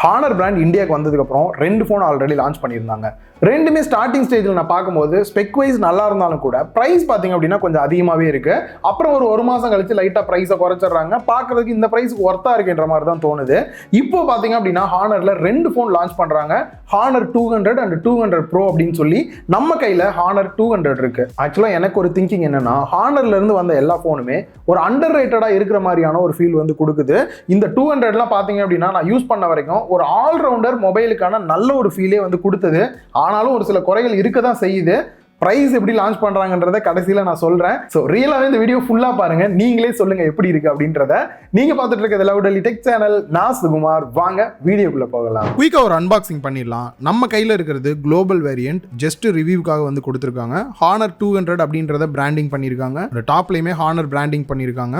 Honour brand இந்தியாவுக்கு வந்ததுக்கப்புறம் 2 phone already launch பண்ணியிருந்தாங்க. ரெண்டுமே ஸ்டார்டிங் ஸ்டேஜில் நான் பார்க்கும்போது ஸ்பெக் வைஸ் நல்லா இருந்தாலும் கூட ப்ரைஸ் பார்த்தீங்க அப்படின்னா கொஞ்சம் அதிகமாகவே இருக்கு. அப்புறம் ஒரு மாதம் கழிச்சு லைட்டாக ப்ரைஸை குறைச்சிடுறாங்க. பார்க்கறதுக்கு இந்த ப்ரைஸுக்கு ஒர்த்தாக இருக்குன்ற மாதிரி தான் தோணுது. இப்போ பார்த்தீங்க அப்படின்னா ஹானரில் 2 ஃபோன் லான்ச் பண்ணுறாங்க. ஹானர் 200 அண்ட் 200 ப்ரோ அப்படின்னு சொல்லி நம்ம கையில் ஹானர் 200 இருக்கு. ஆக்சுவலாக எனக்கு ஒரு திங்கிங் என்னன்னா, ஹானர்ல இருந்து வந்த எல்லா ஃபோனுமே ஒரு அண்டர் ரேட்டடாக இருக்கிற மாதிரியான ஒரு ஃபீல் வந்து கொடுக்குது. இந்த 200லாம் பார்த்தீங்க அப்படின்னா நான் யூஸ் பண்ண வரைக்கும் ஒரு ஆல்ரவுண்டர் மொபைலுக்கான நல்ல ஒரு ஃபீலே வந்து கொடுத்தது. ஆனாலும் ஒரு சில குறைகள் இருக்க தான் செய்யுது. பிரைஸ் எப்படி லான்ச் பண்றாங்கன்றத கடைசியில் நான் சொல்றேன். ஸோ ரியலாகவே இந்த வீடியோ ஃபுல்லா பாருங்க, நீங்களே சொல்லுங்க எப்படி இருக்கு அப்படின்றத. நீங்க பார்த்துட்டு இருக்கிறது லவுடலி டெக் சேனல், நான் சுகுமார். வாங்க வீடியோக்குள்ள போகலாம். குயிக்கா ஒரு அன்பாக்சிங் பண்ணிடலாம். நம்ம கையில் இருக்கிறது குளோபல் வேரியன்ட், ஜஸ்ட் ரிவ்யூக்காக வந்து கொடுத்துருக்காங்க. ஹானர் 200 அப்படின்றத பிராண்டிங் பண்ணியிருக்காங்க. டாப்லையுமே ஹானர் பிராண்டிங் பண்ணியிருக்காங்க.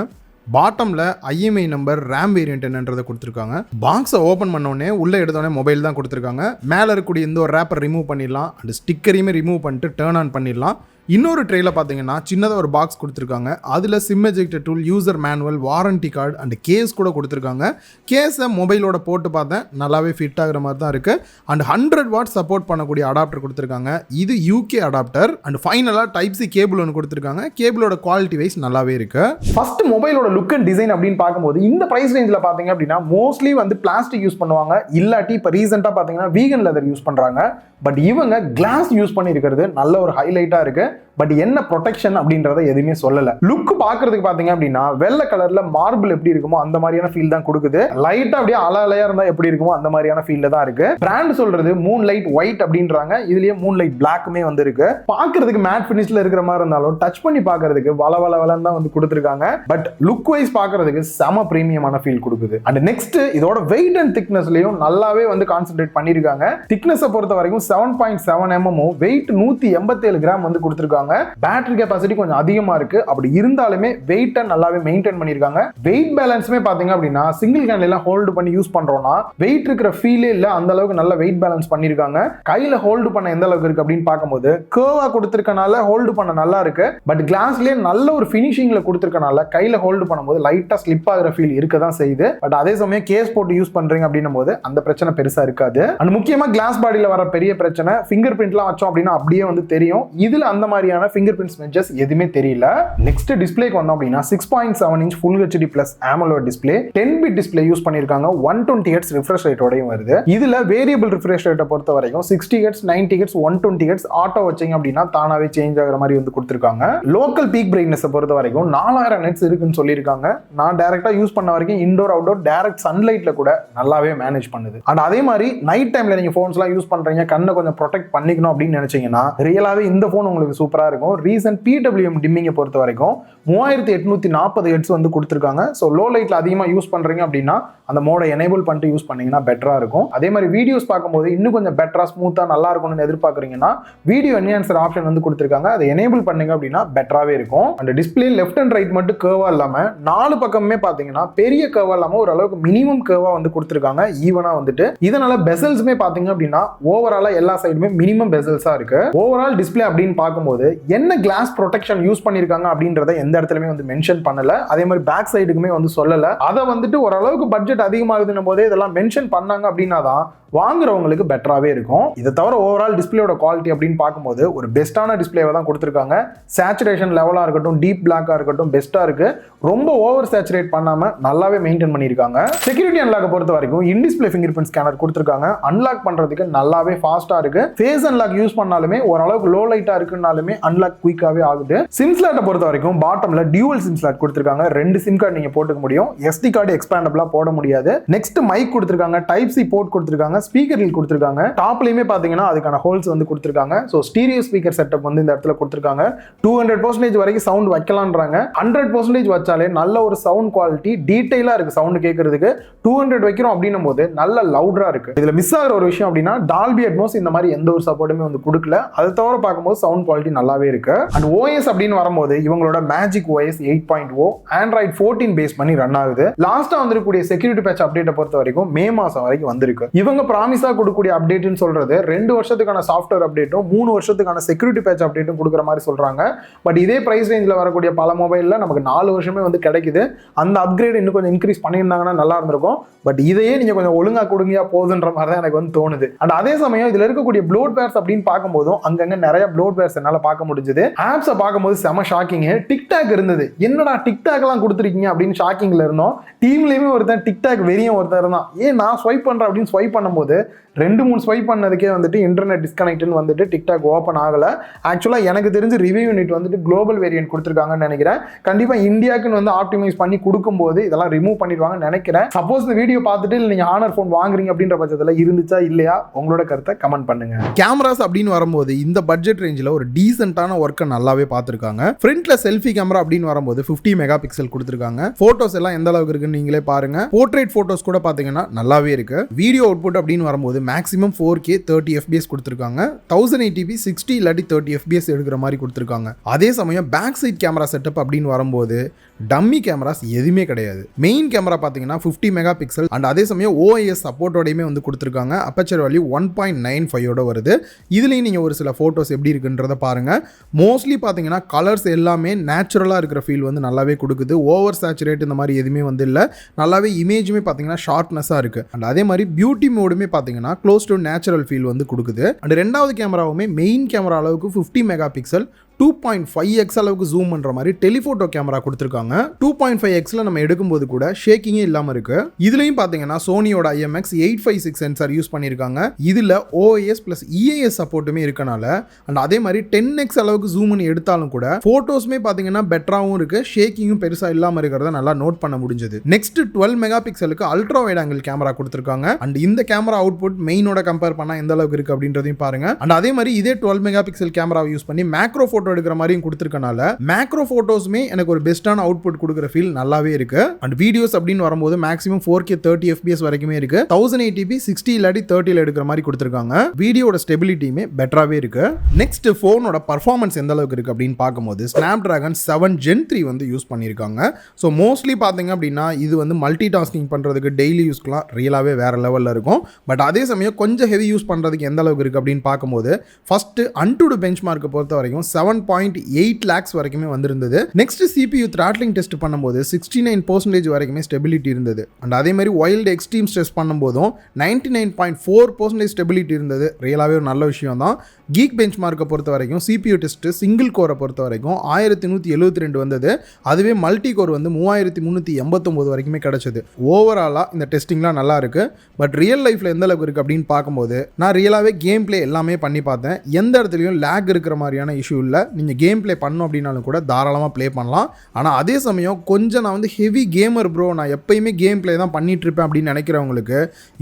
பாட்டமில் ஐஎம்ஐ நம்பர், ரேம் வேரியன்ட் என்னன்றதை கொடுத்துருக்காங்க. பாக்ஸை ஓப்பன் பண்ணோடனே உள்ளே எடுத்தோடனே மொபைல் தான் கொடுத்துருக்காங்க. மேலே இருக்கக்கூடிய இந்த ஒரு ரேப்பர் ரிமூவ் பண்ணிடலாம். அந்த ஸ்டிக்கரையுமே ரிமூவ் பண்ணிட்டு டேர்ன் ஆன் பண்ணிடலாம். இன்னொரு ட்ரேல பார்த்தீங்கன்னா சின்னதாக ஒரு பாக்ஸ் கொடுத்துருக்காங்க. அதில் SIM ejector tool, user manual, warranty card and case கூட கொடுத்துருக்காங்க. கேஸை மொபைலோட போட்டு பார்த்தேன், நல்லாவே ஃபிட் ஆகிற மாதிரி தான் இருக்குது. அண்ட் 100 வாட் சப்போர்ட் பண்ணக்கூடிய அடாப்டர் கொடுத்துருக்காங்க. இது யூகே அடாப்டர். அண்ட் ஃபைனலாக டைப் சி கேபிள் ஒன்று கொடுத்துருக்காங்க. கேபிளோட குவாலிட்டி வைஸ் நல்லாவே இருக்கு. ஃபர்ஸ்ட் மொபைலோட லுக் அண்ட் டிசைன் அப்படின்னு பார்க்கும்போது இந்த ப்ரைஸ் ரேஞ்சில் பார்த்தீங்க அப்படின்னா மோஸ்ட்லி வந்து பிளாஸ்டிக் யூஸ் பண்ணுவாங்க, இல்லாட்டி இப்போ ரீசெண்டாக பார்த்தீங்கன்னா வீகன் லெதர் யூஸ் பண்ணுறாங்க. பட் இவங்க கிளாஸ் யூஸ் பண்ணி இருக்கிறது நல்ல ஒரு ஹைலைட்டாக இருக்கு. பட் என்ன ப்ரொடெக்ஷன் அப்படின்றத எதுவுமே சொல்லல. லுக் பாக்குறதுக்கு பாத்தீங்க அப்படின்னா வெள்ளை கலர்ல மார்பிள் எப்படி இருக்குமோ அந்த மாதிரியான ஃபீல் தான் கொடுக்குது. லைட்டா அப்படியே அலையா இருந்தா எப்படி இருக்குமோ அந்த மாதிரியான ஃபீல்ல தான் இருக்கு. பிராண்ட் சொல்றது மூன் லைட் ஒயிட் அப்படின்றாங்க. இதுலயே மூன் லைட் பிளாக்குமே வந்து இருக்கு. பாக்குறதுக்கு மேட் பினிஷ்ல இருக்கிற மாதிரி இருந்தாலும் டச் பண்ணி பாக்குறதுக்கு வளன்னு தான் வந்து கொடுத்துருக்காங்க. பட் லுக் வைஸ் பாக்குறதுக்கு செம பிரீமியமான ஃபீல் கொடுக்குது. அண்ட் நெக்ஸ்ட் இதோட வெயிட் அண்ட் திக்னஸ்லயும் நல்லாவே வந்து கான்சென்ட்ரேட் பண்ணிருக்காங்க. திக்னஸ் பொறுத்த வரைக்கும் 7.7 mm, வெயிட் 187 கிராம் வந்து கொடுத்துருக்காங்க. பேட்டரி கெபாசிட்டி கொஞ்சம் அதிகமா இருக்கு. அப்படி இருந்தாலுமே வெயிட்டை நல்லாவே மெயின்டைன் பண்ணிருக்காங்க. வெயிட் பேலன்ஸுமே பாத்தீங்க அப்படின்னா சிங்கிள் ஹேண்ட்ல எல்லாம் ஹோல்டு பண்ணி யூஸ் பண்றோம்னா வெயிட் இருக்கிற ஃபீலே இல்ல, அந்த அளவுக்கு நல்ல வெயிட் பேலன்ஸ் பண்ணிருக்காங்க. கையில ஹோல்டு பண்ண எந்த அளவுக்கு இருக்கு அப்படின்னு பார்க்கும்போது கர்வா கொடுத்திருக்கனால ஹோல்டு பண்ண நல்லா இருக்கு. பட் கிளாஸ்லயே நல்ல ஒரு ஃபினிஷிங்ல கொடுத்திருக்கனால கையில ஹோல்டு பண்ணும்போது லைட்டா ஸ்லிப் ஆகிற ஃபீல் இருக்க தான் செய்யுது. பட் அதே சமயம் கேஸ் போட்டு யூஸ் பண்றீங்க அப்படின்னும் போது அந்த பிரச்சனை பெருசா இருக்காது. அண்ட் முக்கியமா கிளாஸ் பாடியில வர பெரிய பிரச்சனை ஃபிங்கர் பிரிண்ட்லாம் வச்சோம் அப்படின்னா அப்படியே வந்து தெரியும். இதுல அந்த மாதிரியான ஃபிங்கர் பிரிண்ட் ஸ்மெட்ஜஸ் எதுவுமே தெரியல. நெக்ஸ்ட் டிஸ்ப்ளேக்கு வந்தோம் அப்படின்னா 6.7 inch full HD plus AMOLED display, 10-bit display use பண்ணிருக்காங்க. 120 Hz ரிஃப்ரெஷ் ரேட்டோடயும் வருது. இதுல வேரியபிள் ரிஃப்ரெஷ் ரேட்டை பொறுத்த வரைக்கும் 60 Hz, 90 Hz, 120 Hz ஆட்டோ வச்சீங்க அப்படின்னா தானாவே சேஞ்ச் ஆகிற மாதிரி வந்து கொடுத்துருக்காங்க. லோக்கல் பீக் பிரைட்னஸ் பொறுத்த வரைக்கும் 4000 nits இருக்குன்னு சொல்லியிருக்காங்க. நான் டைரக்டா யூஸ் பண்ண வரைக்கும் இன்டோர் அவுட்டோர் டைரக்ட் சன்லைட்ல கூட நல்லாவே மேனேஜ் பண்ணுது. அண்ட் அதே மாதிரி நைட் டைம்ல நீங்க போன்ஸ்லாம் யூஸ் பண்றீங்க, கண்ணை கொஞ்சம் ப்ரொடெக்ட் பண்ணிக்கணும் அப்படின்னு நினைச்சீங்கன்னா ரியலாவே இந்த போன் உங்களுக்கு சூப்பரா இருக்கும். ரீசன்ட் PWM டிம்மிங்கை பொறுத்த வரைக்கும் 3840 Hz வந்து கொடுத்துருக்காங்க. ஸோ லோ லைட்ல அதிகமாக யூஸ் பண்றீங்க அப்படின்னா அந்த மோடை எனேபிள் பண்ணிட்டு யூஸ் பண்ணீங்கன்னா பெட்டரா இருக்கும். அதே மாதிரி வீடியோஸ் பார்க்கும்போது இன்னும் கொஞ்சம் பெட்டரா ஸ்மூத்தா நல்லா இருக்கும்னு எதிர்பார்க்குறீங்கன்னா வீடியோ என்ஹான்சர் ஆப்ஷன் வந்து கொடுத்துருக்காங்க. அதை எனேபிள் பண்ணீங்க அப்படின்னா பெட்டராகவே இருக்கும். அந்த டிஸ்பிளே லெஃப்ட் அண்ட் ரைட் மட்டும் கர்வா இல்லாம 4 பக்கமே பார்த்தீங்கன்னா பெரிய கர்வா இல்லாம ஓரளவுக்கு மினிமம் கர்வா வந்து கொடுத்துருக்காங்க. ஈவனா வந்துட்டு இதனால பெசல்ஸுமே பார்த்தீங்க அப்படின்னா ஓவராலா எல்லா சைடுமே மினிமம் பெசல்ஸா இருக்கு. ஓவரால் டிஸ்பிளே அப்படின்னு பார்க்கும்போது என்ன கிளாஸ் ப்ரொடெக்ஷன் யூஸ் பண்ணிருக்காங்க அப்படின்றத எந்த இடத்துலயுமே வந்து மென்ஷன் பண்ணல. அதே மாதிரி பேக் சைடுக்குமே வந்து சொல்லல. அதை வந்துட்டு ஓரளவுக்கு பட்ஜெட் அதிகமாகுதுன்னும் போதே இதெல்லாம் மென்ஷன் பண்ணாங்க அப்படின்னா தான் வாங்குறவங்களுக்கு பெட்டராகவே இருக்கும். இதை தவிர ஓவரால் டிஸ்பிளேயோட குவாலிட்டி அப்படின்னு பார்க்கும்போது ஒரு பெஸ்ட்டான டிஸ்பிளேவை தான் கொடுத்துருக்காங்க. சேச்சுரேஷன் லெவலாக இருக்கட்டும், டீப் பிளாக்காக இருக்கட்டும் பெஸ்ட்டாக இருக்கு. ரொம்ப ஓவர் சேச்சுரேட் பண்ணாம நல்லாவே மெயின்டைன் பண்ணியிருக்காங்க. செக்யூரிட்டி அன்லாக் பொறுத்த வரைக்கும் in display finger print scanner கொடுத்துருக்காங்க. அன்லாக் பண்றதுக்கு நல்லாவே ஃபாஸ்டா இருக்கு. ஃபேஸ் அன்லாக் யூஸ் பண்ணாலுமே ஓரளவுக்கு லோ லைட்டா இருக்குனாலுமே அன்லாக் குயிக்காவே ஆகுது. சிம் ஸ்லாட்டை பொறுத்த வரைக்கும் பாட்டம்ல டியூவல் சிம் ஸ்லாட் கொடுத்துருக்காங்க. 2 சிம் கார்டு நீங்க போட்டுக்க முடியும். SD கார்டு எக்ஸ்பேண்டபிளா போட முடியாது. நெக்ஸ்ட் மைக் கொடுத்துருக்காங்க, டைப் சி போர்ட் கொடுத்துருக்காங்க, ஸ்பீக்கரில் கொடுத்துருக்காங்க. டாப்லயுமே பாத்தீங்கன்னா அதுக்கான ஹோல்ஸ் வந்து கொடுத்துருக்காங்க. ஸோ ஸ்டீரியோ ஸ்பீக்கர் செட்டப் வந்து இந்த இடத்துல கொடுத்துருக்காங்க. 200% வரைக்கும் சவுண்ட் வைக்கலான்றாங்க. 100% வச்சாலே நல்ல ஒரு சவுண்ட் குவாலிட்டி டீடைலா இருக்கு. சவுண்ட் கேட்கறதுக்கு 200 வைக்கிறோம் அப்படின்னும் போது நல்ல லவுடரா இருக்கு. இதுல மிஸ் ஆகிற ஒரு விஷயம் அப்படின்னா டால்பி அட்மாஸ் இந்த மாதிரி எந்த ஒரு சப்போர்ட்டுமே வந்து கொடுக்கல. அதை தவிர பார்க்கும்போது சவுண்ட் குவாலிட்டி குவாலிட்டி நல்லாவே இருக்கு. அண்ட் ஓஎஸ் அப்படின்னு வரும்போது இவங்களோட மேஜிக் OS 8.0 ஆண்ட்ராய்ட் 14 பேஸ் பண்ணி ரன் ஆகுது. லாஸ்டா வந்திருக்கக்கூடிய செக்யூரிட்டி பேட்ச் அப்டேட்டை பொறுத்த வரைக்கும் மே மாசம் வரைக்கும் வந்திருக்கு. இவங்க ப்ராமிஸா கொடுக்கக்கூடிய அப்டேட்னு சொல்றது 2 வருஷத்துக்கான சாஃப்ட்வேர் அப்டேட்டும் 3 வருஷத்துக்கான செக்யூரிட்டி பேட்ச் அப்டேட்டும் கொடுக்குற மாதிரி சொல்றாங்க. பட் இதே பிரைஸ் ரேஞ்சில் வரக்கூடிய பல மொபைல்ல நமக்கு 4 வருஷமே வந்து கிடைக்குது. அந்த அப்கிரேட் இன்னும் கொஞ்சம் இன்க்ரீஸ் பண்ணியிருந்தாங்கன்னா நல்லா இருந்திருக்கும். பட் இதையே நீங்க கொஞ்சம் ஒழுங்கா கொடுங்கயா போகுதுன்ற மாதிரி தான் எனக்கு வந்து தோணுது. அண்ட் அதே சமயம் இதுல இருக்கக்கூடிய ப்ளோட்வேர்ஸ் அப்படின்னு பார்க்கும்போதும் அங்கங்க நிறைய ப்ளோட்வேர்ஸ் என்னால பார்க்க முடிஞ்சது. ஆப்ஸை பார்க்கும்போது செம ஷாக்கிங். டிக்டாக் இருந்தது, என்னடா டிக்டாக் எல்லாம் கொடுத்துருக்கீங்க அப்படின்னு ஷாக்கிங்ல இருந்தோம். டீம்லயுமே ஒருத்தன் டிக்டாக் வெறியும் ஒருத்தர் இருந்தான். ஏன் நான் ஸ்வைப் பண்றேன் அப்படின்னு ஸ்வைப் பண்ணும்போது 2-3 ஸ்வைப் பண்ணதுக்கே வந்துட்டு இன்டர்நெட் டிஸ்கனெக்ட்னு வந்துட்டு டிக்டாக் ஓப்பன் ஆகல. ஆக்சுவலா எனக்கு தெரிஞ்சு ரிவ்யூ யூனிட் வந்துட்டு குளோபல் வேரியன்ட் கொடுத்துருக்காங்கன்னு நினைக்கிறேன். கண்டிப்பா இந்தியாவுக்குன்னு வந்து ஆப்டிமைஸ் பண்ணி கொடுக்கும்போது இதெல்லாம் ரிமூவ் பண்ணிடுவாங்கன்னு நினைக்கிறேன். சப்போஸ் இந்த வீடியோ பார்த்துட்டு இல்லை நீங்க ஹானர் ஃபோன் வாங்குறீங்க அப்படின்ற பட்சத்தில் இருந்துச்சா இல்லையா உங்களோட கருத்தை கமெண்ட் பண்ணுங்க. கேமராஸ் அப்படின்னு வரும்போது இந்த பட்ஜெட் ரேஞ்சில் ஒரு டீசென்ட்டான ஒர்க்கை நல்லாவே பார்த்துருக்காங்க. ஃப்ரண்ட்ல செல்ஃபி கேமரா அப்படின்னு வரும்போது 50 மெகா பிக்சல் கொடுத்துருக்காங்க. போட்டோஸ் எல்லாம் எந்த அளவுக்கு இருக்குன்னு நீங்களே பாருங்க. போர்ட்ரேட் போட்டோஸ் கூட பாத்தீங்கன்னா நல்லாவே இருக்கு. வீடியோ அவுட்புட் அப்படின்னு வரும்போது மேக்ஸிமம் 4K 30 FPS கொடுத்துருக்காங்க. 1080p 60 இல்லாட்டி 30 FPS எடுக்கிற மாதிரி கொடுத்துருக்காங்க. அதே சமயம் பேக் சைட் கேமரா செட்டப் அப்படின்னு வரும்போது டம்மி கேமராஸ் எதுவுமே கிடையாது. மெயின் கேமரா பார்த்தீங்கன்னா 50 மெகா பிக்சல் அண்ட் அதே சமயம் OIS சப்போர்ட்டோடையுமே வந்து கொடுத்துருக்காங்க. அப்பச்சர் வேல்யூ 1.95 வருது. இதுலேயும் நீங்கள் ஒரு சில ஃபோட்டோஸ் எப்படி இருக்குன்றத பாருங்க. மோஸ்ட்லி பார்த்தீங்கன்னா கலர்ஸ் எல்லாமே நேச்சுரலாக இருக்கிற ஃபீல் வந்து நல்லாவே கொடுக்குது. ஓவர் சேச்சுரேட் இந்த மாதிரி எதுவுமே வந்து இல்லை. நல்லாவே இமேஜுமே பார்த்தீங்கன்னா ஷார்ப்னஸாக இருக்குது. அண்ட் அதே மாதிரி பியூட்டி மோடுமே பார்த்தீங்கன்னா க்ளோஸ் டு நேச்சுரல் ஃபீல் வந்து கொடுக்குது. அண்ட் ரெண்டாவது கேமராவுமே மெயின் கேமரா அளவுக்கு 50 மெகா பிக்சல் 2.5x அளவுக்கு ஜூம் பண்ற மாதிரி டெலிஃபோட்டோ கேமரா கொடுத்துருக்காங்க. 2.5xல நம்ம எடுக்கும்போது கூட ஷேக்கிங்கே இல்லாம இருக்கு. இதுலயும் பாத்தீங்கன்னா சோனியோட IMX 856 சென்சார் யூஸ் பண்ணிருக்காங்க. இதுல OIS பிளஸ் EIS சப்போர்ட்டுமே இருக்கனால அண்ட் அதே மாதிரி 10x அளவுக்கு ஜூம் பண்ணி எடுத்தாலும் கூட போட்டோஸ்மே பாத்தீங்கன்னா பெட்டராகவும் இருக்கு. ஷேக்கிங்கும் பெருசா இல்லாம இருக்கிறத நல்லா நோட் பண்ண முடிஞ்சது. நெக்ஸ்ட் 12 மெகா பிக்சலுக்கு அல்ட்ரா வைட் ஆங்கிள் கேமரா கொடுத்துருக்காங்க. அண்ட் இந்த கேமரா அவுட்புட் மெயினோட கம்பேர் பண்ணா எந்த அளவுக்கு இருக்கு அப்படின்றதையும் பாருங்க. அண்ட் அதே மாதிரி இதே 12 மெகா பிக்சல் கேமரா யூஸ் பண்ணி மேக்ரோ போட்டோ எடுக்கிற மாதிரியும் கொடுத்திருக்கனால மேக்ரோ போட்டோஸ்மே எனக்கு ஒரு பெஸ்டான அவுட்புட் கொடுக்கிற ஃபீல் நல்லாவே இருக்கு. அண்ட் வீடியோஸ் அப்படின்னு வரும்போது மேக்ஸிமம் 4K 30 FPS வரைக்குமே இருக்கு. 1080p 60 இல்லாட்டி 30ல எடுக்கிற மாதிரி கொடுத்திருக்காங்க. வீடியோட ஸ்டெபிலிட்டியுமே பெட்டராவே இருக்கு. நெக்ஸ்ட் போனோட பர்ஃபார்மன்ஸ் எந்த அளவுக்கு இருக்கு அப்படின்னு பார்க்கும்போது Snapdragon 7 Gen 3 வந்து யூஸ் பண்ணிருக்காங்க. ஸோ மோஸ்ட்லி பார்த்தீங்க அப்படின்னா இது வந்து மல்டி டாஸ்கிங் பண்றதுக்கு டெய்லி யூஸ்க்குலாம் ரியலாவே வேற லெவல்ல இருக்கும். பட் அதே சமயம் கொஞ்சம் ஹெவி யூஸ் பண்றதுக்கு எந்த அளவுக்கு இருக்கு அப்படின்னு பார்க்கும்போது ஃபர்ஸ்ட் அன்டூடு பெஞ்ச் மார்க்கை பொறுத்த வரைக்கும் 7.8 lakhs வரைக்குமே வந்திருந்தது. நெக்ஸ்ட் CPU த்ராட்லிங் டெஸ்ட் பண்ணும்போது 69% வரைக்குமே ஸ்டெபிலிட்டி இருந்தது. அண்ட் அதே மாதிரி வைல்டு எக்ஸ்ட்ரீம் ஸ்ட்ரெஸ் பண்ணும்போதும் 99.4% ஸ்டெபிலிட்டி இருந்தது. ரியலாகவே ஒரு நல்ல விஷயம் தான். கீக் பெஞ்ச் மார்க்கை பொறுத்த வரைக்கும் CPU டெஸ்ட் சிங்கிள் கோரை பொறுத்த வரைக்கும் 1172 வந்தது. அதுவே மல்டி கோர் வந்து 3389 வரைக்குமே கிடைச்சது. ஓவராலாக இந்த டெஸ்டிங்லாம் நல்லா இருக்கு. பட் ரியல் லைஃப்ல எந்த அளவுக்கு இருக்கு அப்படின்னு பார்க்கும்போது நான் ரியலாகவே கேம் பிளே எல்லாமே பண்ணி பார்த்தேன். எந்த இடத்துலையும் லேக் இருக்கிற மாதிரியான இஷ்யூ இல்லை. நீங்கள் கேம் பிளே பண்ணோம் அப்படின்னாலும் கூட தாராளமாக ப்ளே பண்ணலாம். ஆனால் அதே சமயம் கொஞ்சம் நான் வந்து ஹெவி கேமர் ப்ரோ, நான் எப்பயுமே கேம் பிளே தான் பண்ணிட்டு இருப்பேன் அப்படின்னு நினைக்கிறவங்களுக்கு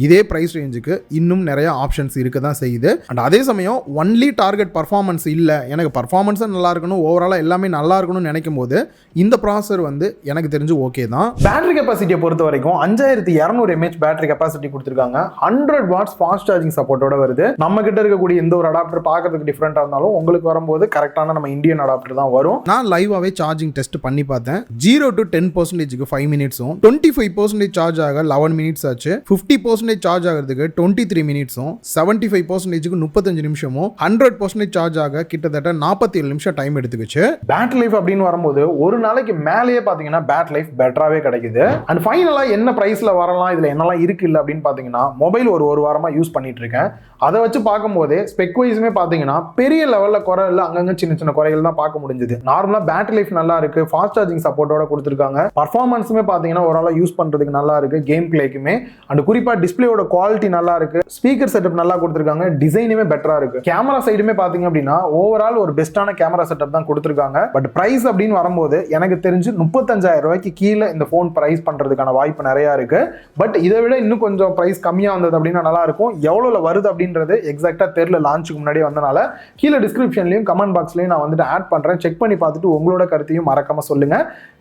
இதே ப்ரைஸ் ரேஞ்சுக்கு இன்னும் நிறைய ஆப்ஷன்ஸ் இருக்க தான் செய்யுது. அண்ட் அதே சமயம் ஒன்லி டார்கெட் பர்ஃபார்மன்ஸ் இல்லை, எனக்கு பர்ஃபார்மன்ஸும் நல்லா இருக்கணும், ஓவராலாக எல்லாமே நல்லா இருக்கணும்னு நினைக்கும் போது இந்த ப்ராசஸர் வந்து எனக்கு தெரிஞ்சு ஓகே தான். பேட்டரி கெப்பாசிட்டியை பொறுத்த வரைக்கும் 5200 mAh பேட்டரி கெப்பாசிட்டி கொடுத்துருக்காங்க. 100 watts ஃபாஸ்ட் சார்ஜிங் சப்போர்ட்டோட வருது. நம்ம கிட்ட இருக்கக்கூடிய எந்த ஒரு அடாப்டர் பார்க்கறதுக்கு டிஃப்ரெண்டா இருந்தாலும் உங்களுக்கு வரும்போது கரெக்டான நம்ம இந்தியன் அடாப்டர் தான் வரும். நான் லைவாவே சார்ஜிங் டெஸ்ட் பண்ணி பார்த்தேன். 0 to 10% 5 மினிட்ஸும் 25% சார்ஜ் ஆக 11 மினிட்ஸ் ஆச்சு. 50% சார்ஜ் ஆகிறதுக்கு 23 மினிட்ஸும் 75% 35 நிமிஷமும் 100% சார்ஜ் ஆக கிட்டத்தட்ட 47 நிமிஷம் டைம் எடுத்துக்கிச்சு. பேட்டரி லைஃப் அப்படின்னு வரும்போது ஒரு நாளைக்கு மேலேயே பாத்தீங்கன்னா பேட்டரி லைஃப் பெட்டராவே கிடைக்குது. அண்ட் ஃபைனலா என்ன பிரைஸ்ல வரலாம், இதுல என்னெல்லாம் இருக்கு இல்ல அப்படின்னு பாத்தீங்கன்னா மொபைல் ஒரு வாரமா யூஸ் பண்ணிட்டு இருக்கேன். அதை வச்சு பார்க்கும்போது ஸ்பெக் வைஸுமே பாத்தீங்கன்னா பெரிய லெவல்ல குறை இல்லை, அங்கங்க சின்ன சின்ன குறைகள் தான் பார்க்க முடிஞ்சது. நார்மலா பேட்டரி லைஃப் நல்லா இருக்கு, ஃபாஸ்ட் சார்ஜிங் சப்போர்ட்டோட கொடுத்துருக்காங்க. பர்ஃபார்மன்ஸுமே பாத்தீங்கன்னா ஓரளவு யூஸ் பண்றதுக்கு நல்லா இருக்கு கேம் பிளேக்குமே. அண்ட் குறிப்பா டிஸ்பிளேயோட குவாலிட்டி நல்லா இருக்கு, ஸ்பீக்கர் செட்டப் நல்லா கொடுத்துருக்காங்க, டிசைனுமே பெட்டரா இருக்கு. கேமரா சைடுமே பாத்தீங்க அப்படின்னா ஓவரால் ஒரு பெஸ்டான கேமரா செட்டப் தான் கொடுத்துருக்காங்க. பட் பிரைஸ் அப்படின்னு வரும்போது எனக்கு தெரிஞ்சு 35,000 ரூபாய்க்கு கீழே இந்த போன் பிரைஸ் பண்றதுக்கான வாய்ப்பு நிறைய இருக்கு. பட் இதை விட இன்னும் கொஞ்சம் பிரைஸ் கம்மியா வந்தது அப்படின்னா நல்லா இருக்கும். எவ்வளவு வருது அப்படின்றது எக்ஸாக்டா தெரியல, லான்ச்சுக்கு முன்னாடியே வந்தனால. கீழே டிஸ்கிரிப்ஷன்லயும் கமெண்ட் பாக்ஸ்லயும் நான் வந்துட்டு ஆட் பண்றேன். செக் பண்ணி பார்த்துட்டு உங்களோட கருத்தையும் மறக்காம சொல்லுங்க.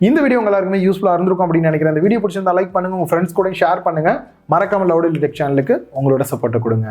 இந்த வீடியோ உங்க எல்லாருக்குமே யூஸ்ஃபுல்லா இருந்திருக்கும் அப்படின்னு நினைக்கிறேன். இந்த வீடியோ பிடிச்சிருந்தா லைக் பண்ணுங்க, உங்க ஃப்ரெண்ட்ஸ் கூட ஷேர் பண்ணுங்க. மறக்காம லவுட் டெக் சேனலுக்கு உங்களோட சப்போர்ட் கொடுங்க.